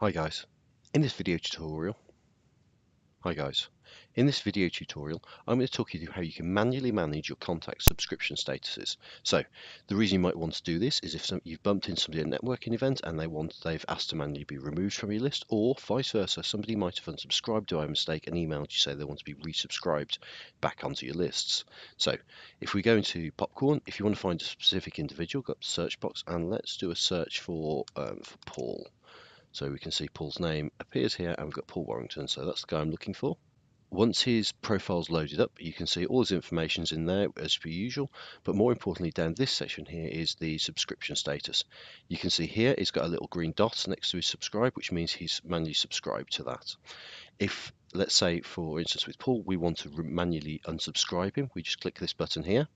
Hi guys. In this video tutorial, Hi guys. In this video tutorial, I'm going to talk you through how you can manually manage your contact subscription statuses. So, the reason you might want to do this is if you've bumped into somebody at a networking event and they've asked to manually be removed from your list, or vice versa, somebody might have unsubscribed by mistake and emailed you say they want to be resubscribed back onto your lists. So, if we go into Popcorn, if you want to find a specific individual, go up to the search box and let's do a search for Paul. So we can see Paul's name appears here and we've got Paul Warrington, so that's the guy I'm looking for. Once his profile's loaded up, you can see all his information's in there as per usual, but more importantly down this section here is the subscription status. You can see here he's got a little green dot next to his subscribe, which means he's manually subscribed to that. If, let's say for instance with Paul, we want to manually unsubscribe him, we just click this button here.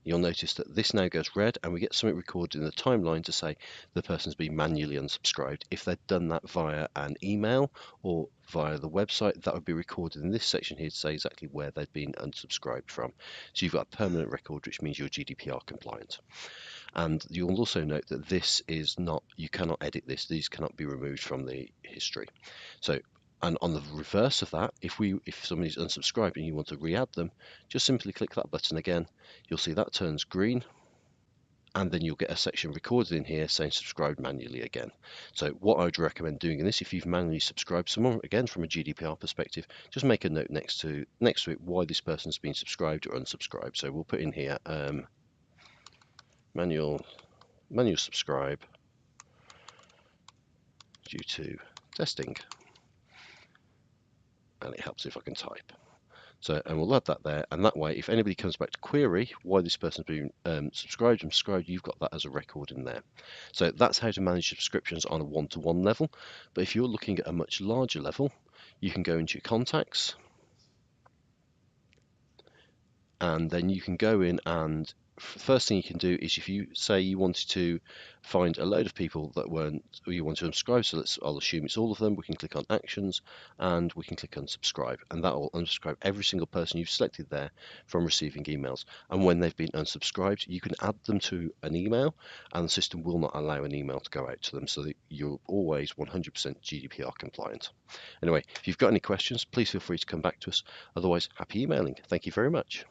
You'll notice that this now goes red and we get something recorded in the timeline to say the person's been manually unsubscribed. If they'd done that via an email or via the website, that would be recorded in this section here to say exactly where they'd been unsubscribed from. So you've got a permanent record, which means you're GDPR compliant. And you'll also note that this is not, you cannot edit this, these cannot be removed from the history. So, and on the reverse of that, if somebody's unsubscribed and you want to re-add them, just simply click that button again. You'll see that turns green, and then you'll get a section recorded in here saying subscribe manually again. So what I would recommend doing in this, if you've manually subscribed someone, again from a GDPR perspective, just make a note next to it why this person's been subscribed or unsubscribed. So we'll put in here manual subscribe due to testing, and it helps if I can type. So, and we'll add that there, and that way, if anybody comes back to query why this person's been subscribed, you've got that as a record in there. So that's how to manage subscriptions on a one-to-one level. But if you're looking at a much larger level, you can go into your contacts, and then you can go in and first thing you can do is if you say you wanted to find a load of people that weren't, or you want to unsubscribe, so I'll assume it's all of them, we can click on actions and we can click unsubscribe, and that will unsubscribe every single person you've selected there from receiving emails. And when they've been unsubscribed, you can add them to an email and the system will not allow an email to go out to them, so that you're always 100% GDPR compliant. Anyway, if you've got any questions, please feel free to come back to us. Otherwise, happy emailing. Thank you very much.